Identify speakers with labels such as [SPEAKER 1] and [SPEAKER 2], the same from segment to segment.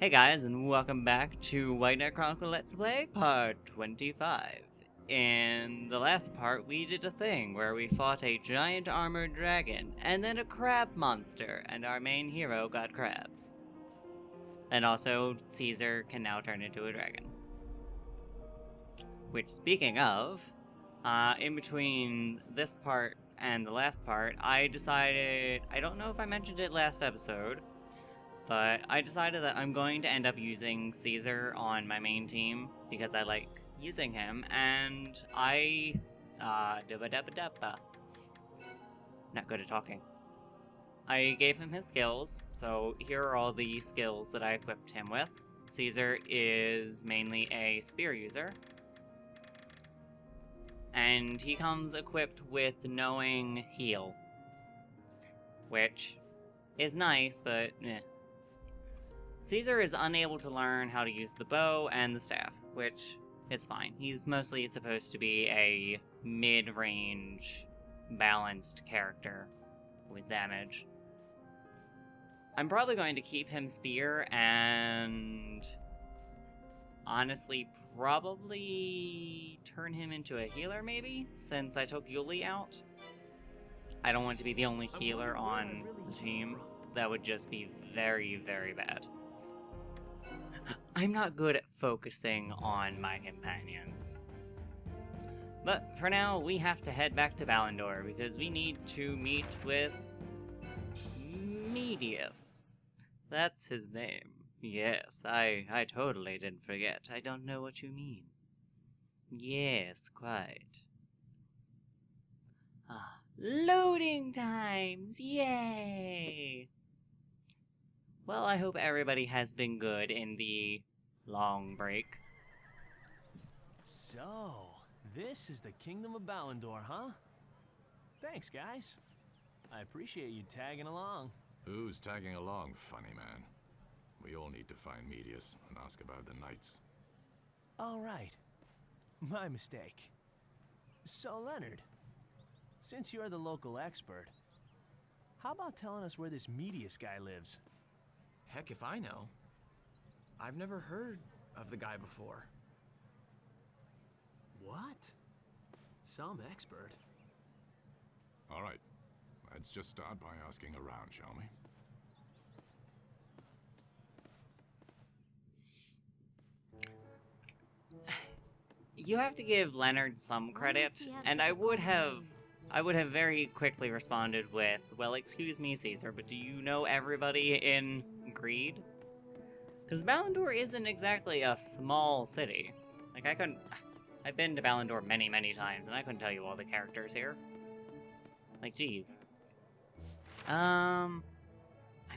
[SPEAKER 1] Hey guys, and welcome back to White Knight Chronicle Let's Play Part 25. In the last part, we did a thing where we fought a giant armored dragon, and then a crab monster, and our main hero got crabs. And also, Caesar can now turn into a dragon. Which, speaking of, in between this part and the last part, I decided, I don't know if I mentioned it last episode, but I decided that I'm going to end up using Caesar on my main team because I like using him, and not good at talking. I gave him his skills, so here are all the skills that I equipped him with. Caesar is mainly a spear user, and he comes equipped with knowing heal, which is nice, but eh. Caesar is unable to learn how to use the bow and the staff, which is fine. He's mostly supposed to be a mid-range, balanced character with damage. I'm probably going to keep him spear and honestly probably turn him into a healer maybe, since I took Yuli out. I don't want to be the only healer on the team. That would just be very, very bad. I'm not good at focusing on my companions. But for now, we have to head back to Balandor because we need to meet with Medius. That's his name. Yes, I totally didn't forget. I don't know what you mean. Yes, quite. Loading times! Yay! Well, I hope everybody has been good in the long break.
[SPEAKER 2] So, this is the Kingdom of Balandor, huh? Thanks, guys. I appreciate you tagging along.
[SPEAKER 3] Who's tagging along, funny man? We all need to find Medius and ask about the knights.
[SPEAKER 2] All right. My mistake. So, Leonard, since you're the local expert, how about telling us where this Medius guy lives?
[SPEAKER 4] Heck if I know. I've never heard of the guy before.
[SPEAKER 2] What? Some expert.
[SPEAKER 3] All right, let's just start by asking around, shall we?
[SPEAKER 1] You have to give Leonard some credit, and I would have very quickly responded with, well, excuse me, Caesar, but do you know everybody in Greed? Because Balandor isn't exactly a small city. Like, I've been to Balandor many, many times, and I couldn't tell you all the characters here. Like, geez. I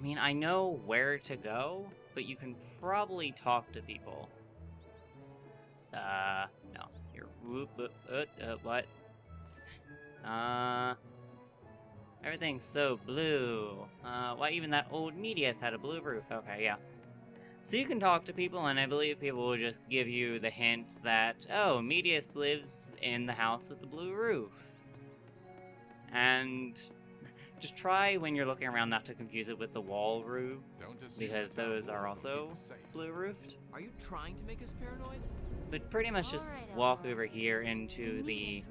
[SPEAKER 1] mean, I know where to go, but you can probably talk to people. No. You're, what? Everything's so blue. Why even that old Medius had a blue roof. Okay, yeah. So you can talk to people, and I believe people will just give you the hint that, oh, Medius lives in the house with the blue roof. And just try when you're looking around not to confuse it with the wall roofs, because those are also blue roofed.
[SPEAKER 4] Are you trying to make us paranoid?
[SPEAKER 1] But pretty much just walk over here into the,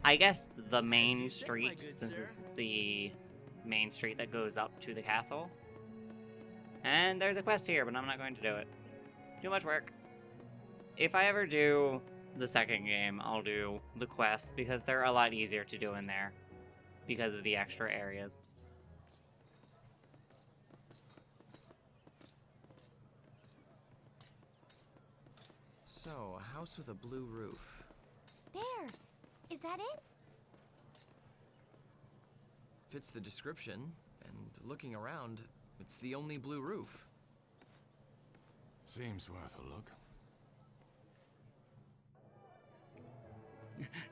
[SPEAKER 1] I guess, the main street, since this is the main street that goes up to the castle. And there's a quest here, but I'm not going to do it. Too much work. If I ever do the second game, I'll do the quests, because they're a lot easier to do in there, because of the extra areas.
[SPEAKER 4] So, a house with a blue roof.
[SPEAKER 5] There! Is that it?
[SPEAKER 4] Fits the description, and looking around, it's the only blue roof.
[SPEAKER 3] Seems worth a look.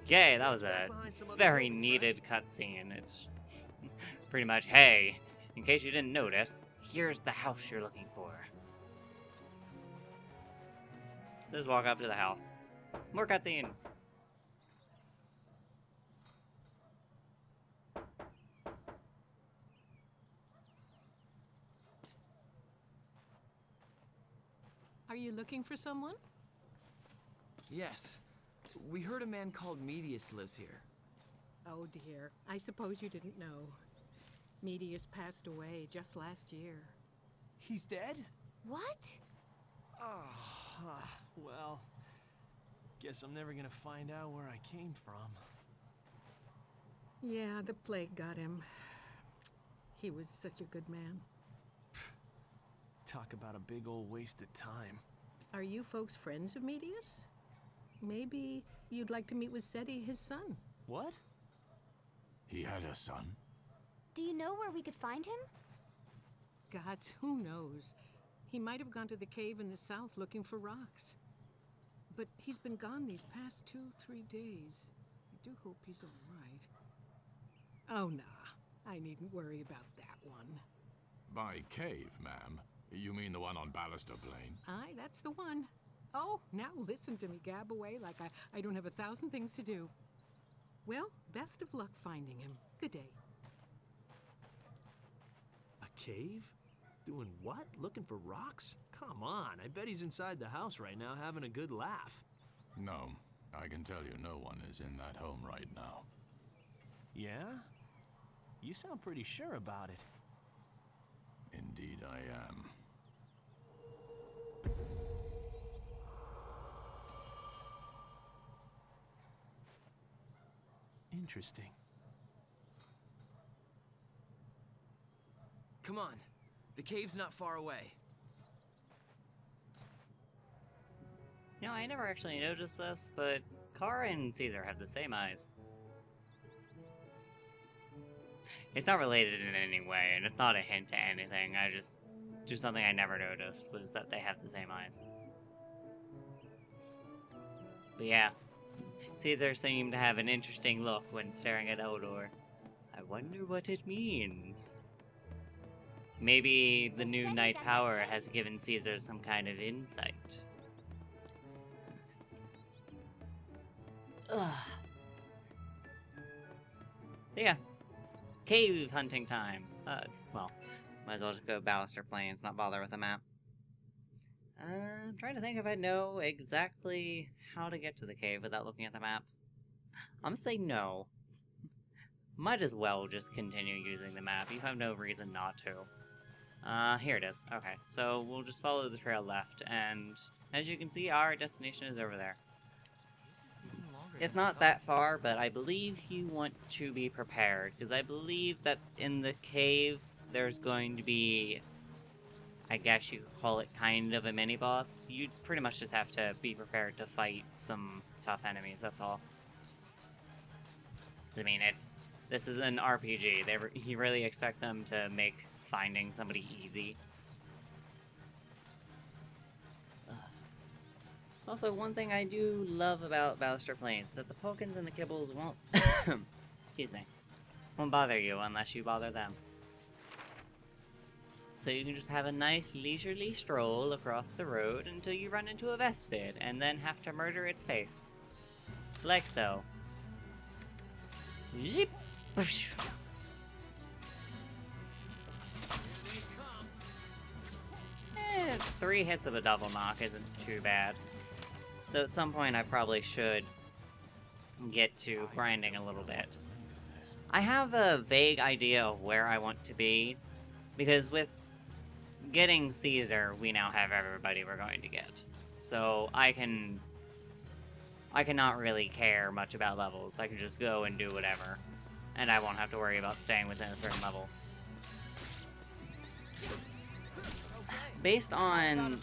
[SPEAKER 1] Yay, that was a very needed cutscene. It's pretty much, hey, in case you didn't notice, here's the house you're looking for. So just walk up to the house. More cutscenes.
[SPEAKER 6] Are you looking for someone?
[SPEAKER 4] Yes. We heard a man called Medius lives here.
[SPEAKER 6] Oh dear, I suppose you didn't know. Medius passed away just last year.
[SPEAKER 2] He's dead?
[SPEAKER 5] What?
[SPEAKER 2] Oh, well, guess I'm never gonna find out where I came from.
[SPEAKER 6] Yeah, the plague got him. He was such a good man.
[SPEAKER 2] Talk about a big old waste of time.
[SPEAKER 6] Are you folks friends of Medius? Maybe you'd like to meet with Seti, his son.
[SPEAKER 2] What?
[SPEAKER 3] He had a son?
[SPEAKER 5] Do you know where we could find him?
[SPEAKER 6] Gods, who knows? He might have gone to the cave in the south looking for rocks. But he's been gone these past 2-3 days. I do hope he's all right. Oh, nah. I needn't worry about that one.
[SPEAKER 3] By cave, ma'am. You mean the one on Balandor Plain?
[SPEAKER 6] Aye, that's the one. Oh, now listen to me gab away like I don't have 1,000 things to do. Well, best of luck finding him. Good day.
[SPEAKER 2] A cave? Doing what? Looking for rocks? Come on, I bet he's inside the house right now having a good laugh.
[SPEAKER 3] No. I can tell you no one is in that home right now.
[SPEAKER 2] Yeah? You sound pretty sure about it.
[SPEAKER 3] Indeed I am.
[SPEAKER 2] Interesting.
[SPEAKER 4] Come on. The cave's not far away.
[SPEAKER 1] You know, I never actually noticed this, but Kara and Caesar have the same eyes. It's not related in any way, and it's not a hint to anything. Just something I never noticed was that they have the same eyes. But yeah, Caesar seemed to have an interesting look when staring at Eldor. I wonder what it means. Maybe the new Knight Power has given Caesar some kind of insight. Ugh. So yeah, cave hunting time. Well, might as well just go Balandor Plains, not bother with a map. I'm trying to think if I know exactly how to get to the cave without looking at the map. I'm gonna say no. Might as well just continue using the map. You have no reason not to. Here it is. Okay, so we'll just follow the trail left, and as you can see, our destination is over there. It's not that far, but I believe you want to be prepared, because I believe that in the cave there's going to be, I guess you could call it kind of a mini-boss. You pretty much just have to be prepared to fight some tough enemies, that's all. I mean, this is an RPG. You really expect them to make finding somebody easy. Also, one thing I do love about Balandor Plains, that the Pokins and the Kibbles won't, excuse me, won't bother you unless you bother them. So you can just have a nice leisurely stroll across the road until you run into a Vespid, and then have to murder its face. Like so. Zip! 3 hits of a double knock isn't too bad. Though at some point I probably should get to grinding a little bit. I have a vague idea of where I want to be, because with getting Caesar, we now have everybody we're going to get. So I cannot really care much about levels. I can just go and do whatever, and I won't have to worry about staying within a certain level. Based on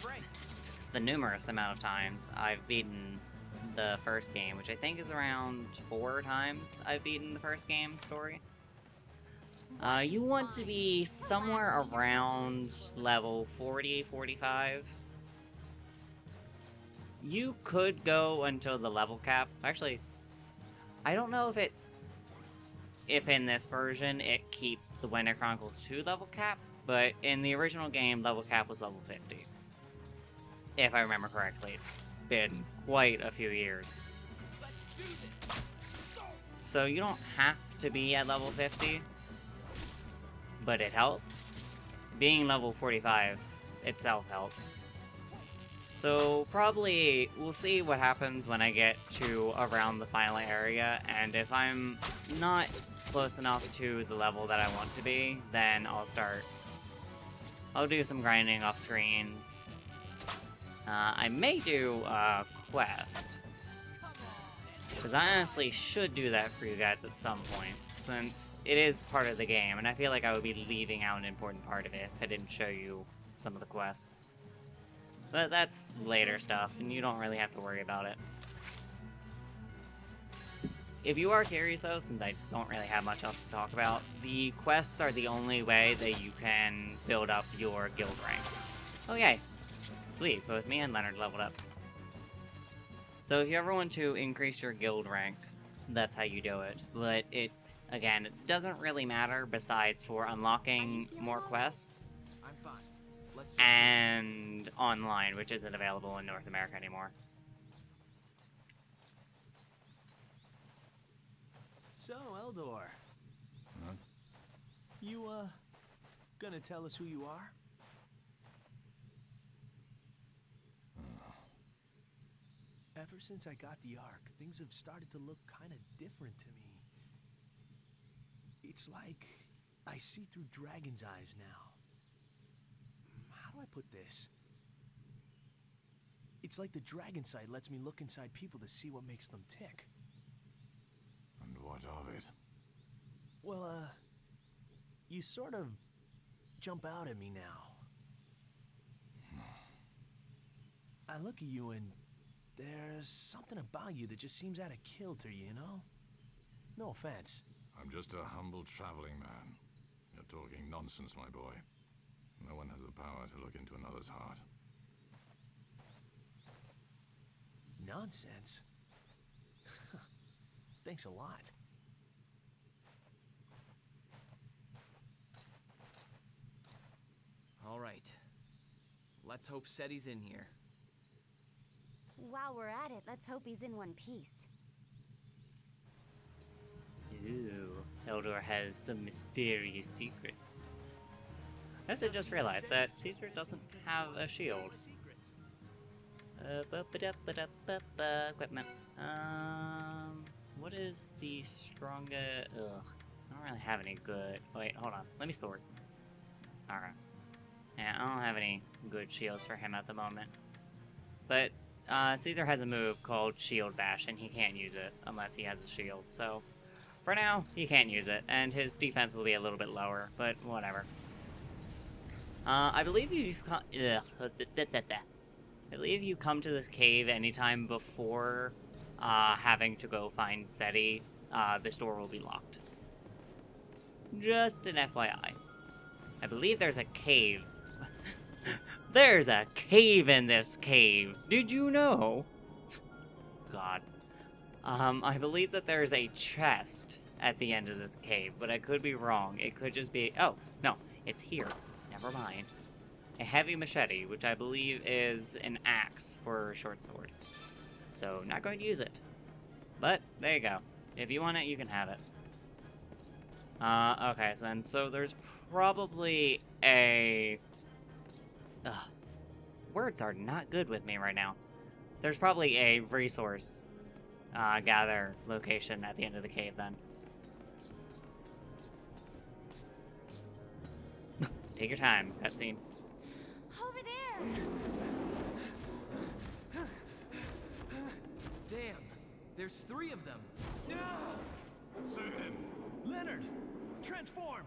[SPEAKER 1] the numerous amount of times I've beaten the first game, which I think is around 4 times I've beaten the first game story, you want to be somewhere around level 40, 45. You could go until the level cap. Actually, I don't know if in this version it keeps the Winter Chronicles 2 level cap, but in the original game, level cap was level 50. If I remember correctly, it's been quite a few years. So you don't have to be at level 50, but it helps. Being level 45 itself helps. So probably we'll see what happens when I get to around the final area, and if I'm not close enough to the level that I want to be, then I'll do some grinding off screen. I may do a quest, because I honestly should do that for you guys at some point, since it is part of the game, and I feel like I would be leaving out an important part of it if I didn't show you some of the quests. But that's later stuff, and you don't really have to worry about it. If you are curious though, since I don't really have much else to talk about, the quests are the only way that you can build up your guild rank. Okay, sweet, both me and Leonard leveled up. So if you ever want to increase your guild rank, that's how you do it. But again, it doesn't really matter besides for unlocking more quests
[SPEAKER 4] I'm fine. Let's just
[SPEAKER 1] and online, which isn't available in North America anymore.
[SPEAKER 2] So, Eldor.
[SPEAKER 3] Huh?
[SPEAKER 2] You, gonna tell us who you are? Ever since I got the Ark, things have started to look kind of different to me. It's like I see through dragon's eyes now. How do I put this? It's like the dragon sight lets me look inside people to see what makes them tick.
[SPEAKER 3] And what of it?
[SPEAKER 2] Well, you sort of jump out at me now. I look at you and there's something about you that just seems out of kilter, you know? No offense.
[SPEAKER 3] I'm just a humble traveling man. You're talking nonsense, my boy. No one has the power to look into another's heart.
[SPEAKER 2] Nonsense? Thanks a lot.
[SPEAKER 4] All right. Let's hope Seti's in here.
[SPEAKER 5] While we're at it, let's hope he's in one piece.
[SPEAKER 1] Ooh, Eldor has some mysterious secrets. I also just realized that Caesar doesn't have a shield. Equipment. What is the strongest? Ugh, I don't really have any good. Wait, hold on. Let me sort. Alright. Yeah, I don't have any good shields for him at the moment. But Caesar has a move called Shield Bash, and he can't use it unless he has a shield. So, for now, he can't use it, and his defense will be a little bit lower, but whatever. I believe you come to this cave anytime before having to go find Seti. This door will be locked. Just an FYI. I believe there's a cave. There's a cave in this cave. Did you know? God. I believe that there's a chest at the end of this cave, but I could be wrong. It could just be... Oh, no. It's here. Never mind. A heavy machete, which I believe is an axe for a short sword. So, not going to use it. But, there you go. If you want it, you can have it. Okay, so there's probably a... Ugh. Words are not good with me right now. There's probably a resource gather location at the end of the cave then. Take your time, cutscene.
[SPEAKER 5] Over there!
[SPEAKER 4] Damn, there's 3 of them.
[SPEAKER 3] Sue him!
[SPEAKER 2] Leonard! Transform!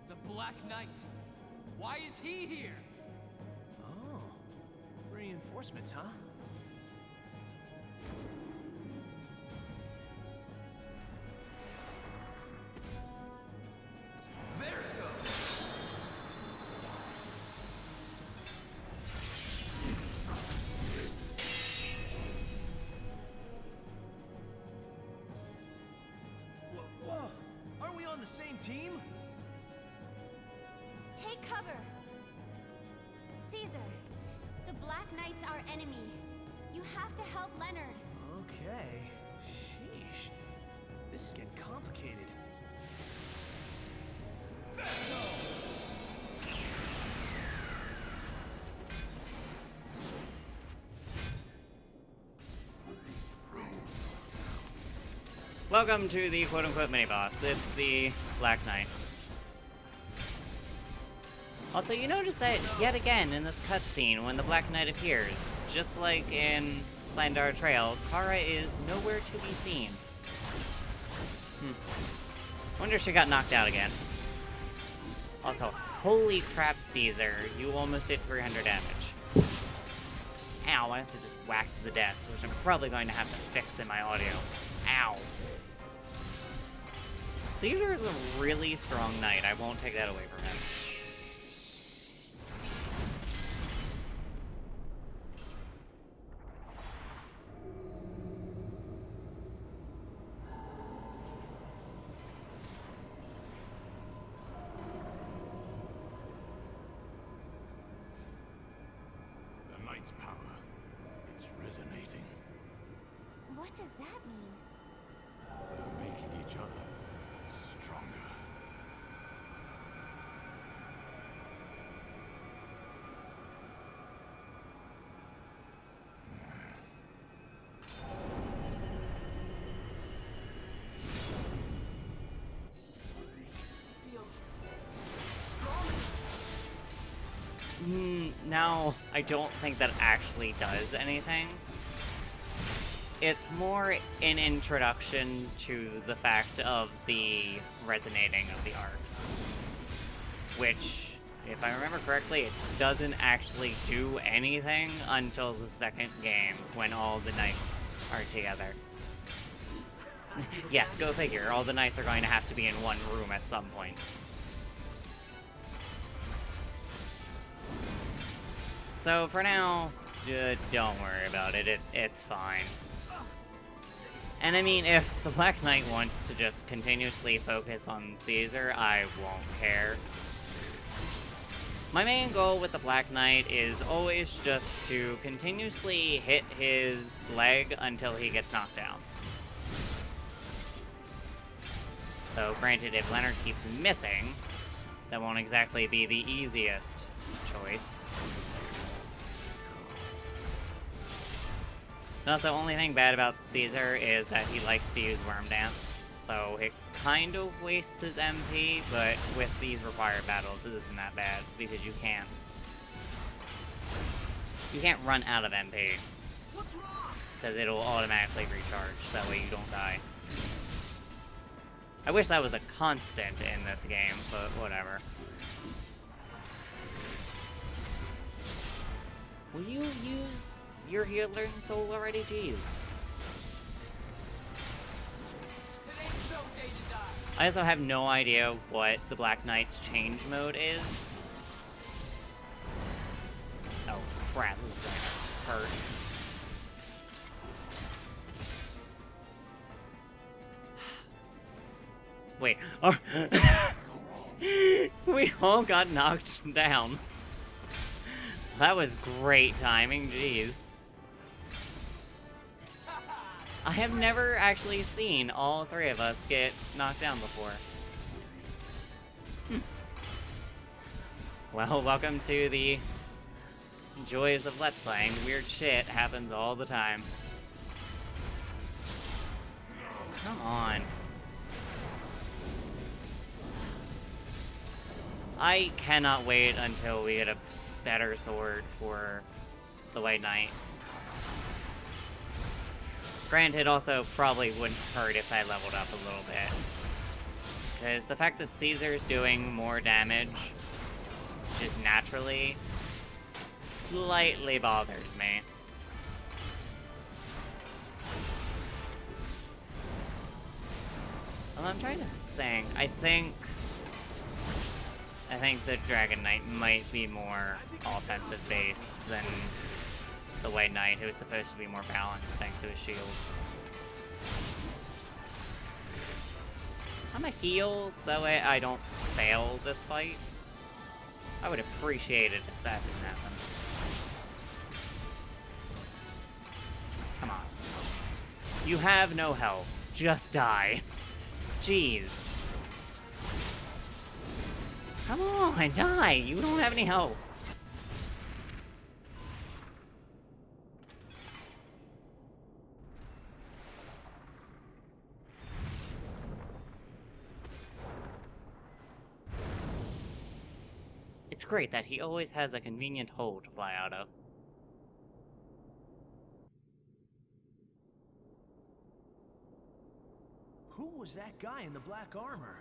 [SPEAKER 4] The Black Knight. Why is he here?
[SPEAKER 2] Oh. Reinforcements, huh? Whoa! Are we on the same team?
[SPEAKER 5] Take cover! Caesar, the Black Knight's our enemy. You have to help Leonard.
[SPEAKER 2] Okay. This is getting complicated.
[SPEAKER 1] Welcome to the quote-unquote mini-boss. It's the Black Knight. Also, you notice that yet again in this cutscene when the Black Knight appears, just like in Balandor Trail, Kara is nowhere to be seen. Wonder if she got knocked out again. Also, holy crap, Caesar, you almost did 300 damage. Ow, I also just whacked the desk, which I'm probably going to have to fix in my audio. Ow. Caesar is a really strong knight, I won't take that away from him.
[SPEAKER 3] The Knight's power. It's resonating.
[SPEAKER 5] What does that mean?
[SPEAKER 3] They're making each other stronger.
[SPEAKER 1] Now, I don't think that actually does anything. It's more an introduction to the fact of the resonating of the arcs. Which, if I remember correctly, it doesn't actually do anything until the second game, when all the knights are together. Yes, go figure, all the knights are going to have to be in one room at some point. So for now, don't worry about it, it's fine. And I mean, if the Black Knight wants to just continuously focus on Caesar, I won't care. My main goal with the Black Knight is always just to continuously hit his leg until he gets knocked down. Though, granted, if Leonard keeps missing, that won't exactly be the easiest choice. And also, only thing bad about Caesar is that he likes to use Worm Dance, so it kind of wastes his MP, but with these required battles, it isn't that bad, because you can't run out of MP, because it'll automatically recharge, so that way you don't die. I wish that was a constant in this game, but whatever. Will you use your healing soul already? Jeez. I also have no idea what the Black Knight's change mode is. Oh crap, this is gonna hurt. Wait, we all got knocked down. That was great timing, jeez. I have never actually seen all three of us get knocked down before. Well, welcome to the joys of Let's Playing. Weird shit happens all the time. Come on. I cannot wait until we get a better sword for the White Knight. Granted, also probably wouldn't hurt if I leveled up a little bit. Because the fact that Caesar's doing more damage, just naturally, slightly bothers me. Well, I'm trying to think. I think the Dragon Knight might be more offensive based than the White Knight, who is supposed to be more balanced thanks to his shield. I'm a heal, so that way I don't fail this fight. I would appreciate it if that didn't happen. Come on. You have no health. Just die. Jeez. Come on, die! You don't have any health. It's great that he always has a convenient hole to fly out of.
[SPEAKER 2] Who was that guy in the black armor?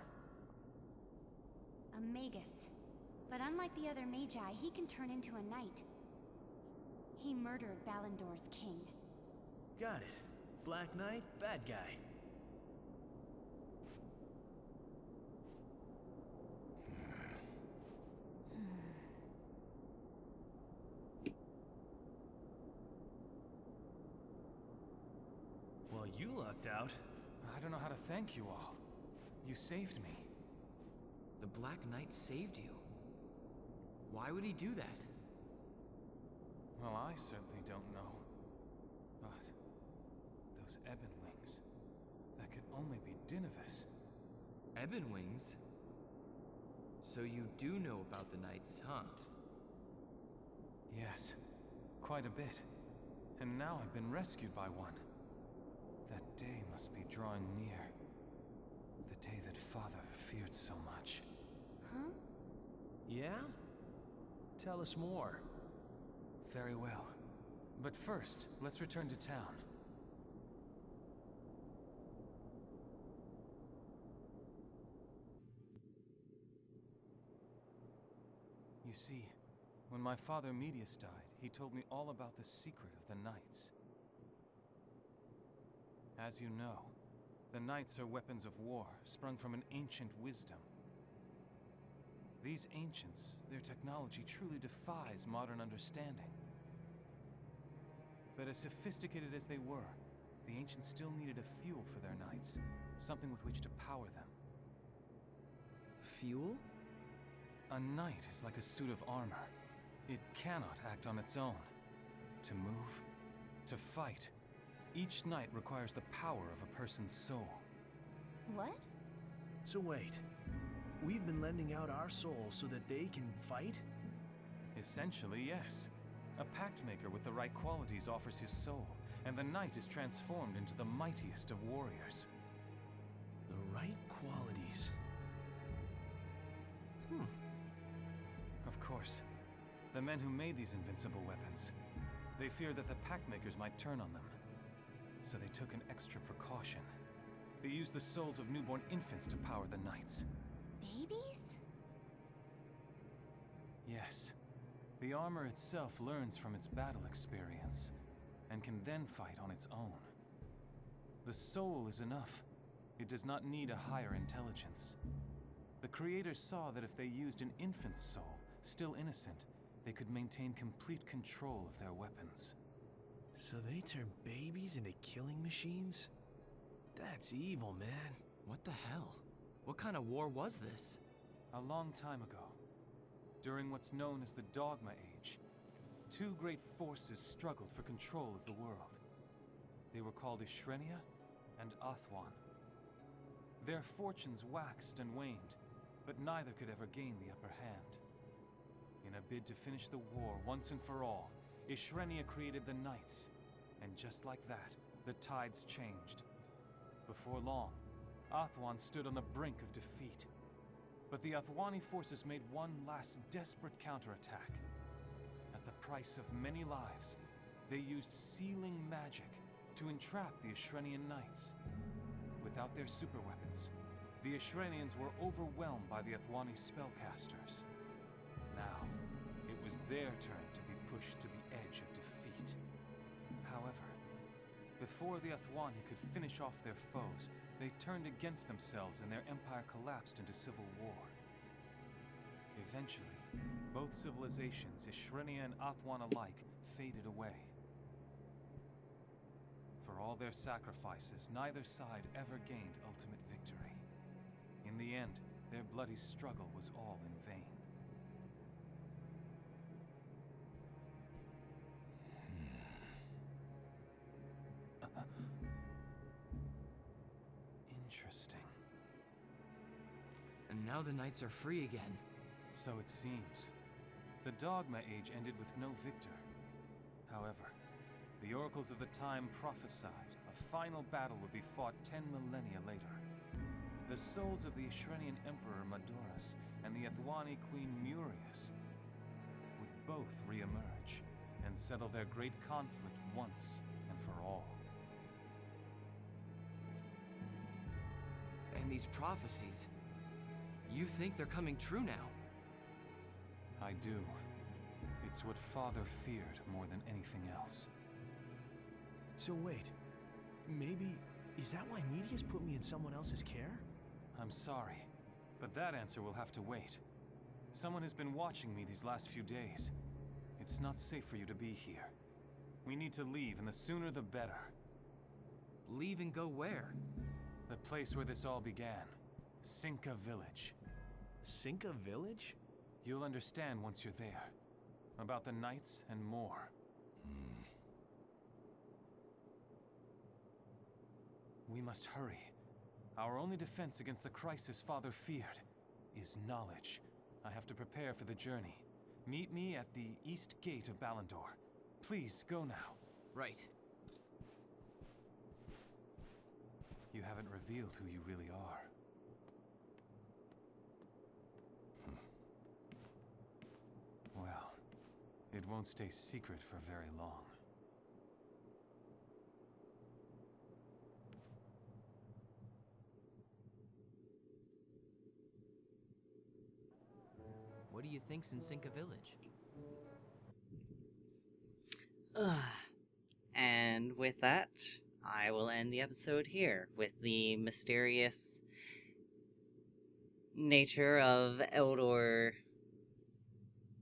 [SPEAKER 5] A magus. But unlike the other magi, he can turn into a knight. He murdered Balandor's king.
[SPEAKER 2] Got it. Black Knight, bad guy. Well, you lucked out.
[SPEAKER 7] I don't know how to thank you all. You saved me.
[SPEAKER 4] The Black Knight saved you. Why would he do that?
[SPEAKER 7] Well, I certainly don't know. But those ebon wings, that could only be Dinovus.
[SPEAKER 4] Ebon Wings? So you do know about the Knights, huh?
[SPEAKER 7] Yes, quite a bit. And now I've been rescued by one. That day must be drawing near. The day that Father feared so much.
[SPEAKER 5] Huh?
[SPEAKER 2] Yeah? Tell us more.
[SPEAKER 7] Very well. But first, let's return to town. You see, when my father Medius died, he told me all about the secret of the Knights. As you know, the Knights are weapons of war, sprung from an ancient wisdom. These ancients, their technology truly defies modern understanding. But as sophisticated as they were, the ancients still needed a fuel for their knights, something with which to power them.
[SPEAKER 4] Fuel?
[SPEAKER 7] A knight is like a suit of armor. It cannot act on its own. To move, to fight, each knight requires the power of a person's soul.
[SPEAKER 5] What?
[SPEAKER 2] So wait, we've been lending out our souls so that they can fight?
[SPEAKER 7] Essentially, yes. A pact maker with the right qualities offers his soul, and the knight is transformed into the mightiest of warriors.
[SPEAKER 2] The right qualities.
[SPEAKER 7] Of course, the men who made these invincible weapons, they feared that the pact makers might turn on them. So they took an extra precaution. They used the souls of newborn infants to power the knights.
[SPEAKER 5] Babies?
[SPEAKER 7] Yes. The armor itself learns from its battle experience, and can then fight on its own. The soul is enough. It does not need a higher intelligence. The creators saw that if they used an infant's soul, still innocent, they could maintain complete control of their weapons.
[SPEAKER 2] So they turn babies into killing machines? That's evil, man.
[SPEAKER 4] What the hell? What kind of war was this?
[SPEAKER 7] A long time ago, during what's known as the Dogma Age, two great forces struggled for control of the world. They were called Ishrenia and Athwan. Their fortunes waxed and waned, but neither could ever gain the upper hand. In a bid to finish the war once and for all, Ishrenia created the Knights, and just like that, the tides changed. Before long, Athwan stood on the brink of defeat. But the Athwani forces made one last desperate counterattack. At the price of many lives, they used sealing magic to entrap the Ishrenian Knights. Without their superweapons, the Ishrenians were overwhelmed by the Athwani spellcasters. Now, it was their turn to be pushed to the edge of defeat. However, before the Athwani could finish off their foes, they turned against themselves and their empire collapsed into civil war. Eventually, both civilizations, Ishrenia and Athwan alike, faded away. For all their sacrifices, neither side ever gained ultimate victory. In the end, their bloody struggle was all in vain. Interesting.
[SPEAKER 4] now the knights are free again.
[SPEAKER 7] So it seems. The Dogma Age ended with no victor. However, the oracles of the time prophesied a final battle would be fought 10 millennia later. The souls of the Ashrenian Emperor Medorus and the Ethwani Queen Murius would both re-emerge and settle their great conflict once and for all.
[SPEAKER 4] And these prophecies, you think they're coming true now?
[SPEAKER 7] I do. It's what Father feared more than anything else.
[SPEAKER 2] So wait, maybe... is that why Medius put me in someone else's care?
[SPEAKER 7] I'm sorry, but that answer will have to wait. Someone has been watching me these last few days. It's not safe for you to be here. We need to leave, and the sooner the better.
[SPEAKER 4] Leave and go where?
[SPEAKER 7] The place where this all began. Cinca Village.
[SPEAKER 2] Cinca Village?
[SPEAKER 7] You'll understand once you're there. About the knights and more. We must hurry. Our only defense against the crisis Father feared is knowledge. I have to prepare for the journey. Meet me at the east gate of Balandor. Please, go now.
[SPEAKER 4] Right.
[SPEAKER 7] You haven't revealed who you really are. Well, it won't stay secret for very long.
[SPEAKER 4] What do you think's in Cinca Village?
[SPEAKER 1] And with that, I will end the episode here with the mysterious nature of Eldor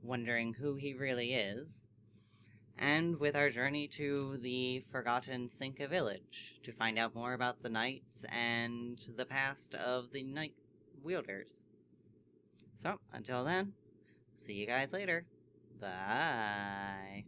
[SPEAKER 1] wondering who he really is, and with our journey to the forgotten Cinca Village to find out more about the knights and the past of the Night Wielders. So, until then, see you guys later. Bye.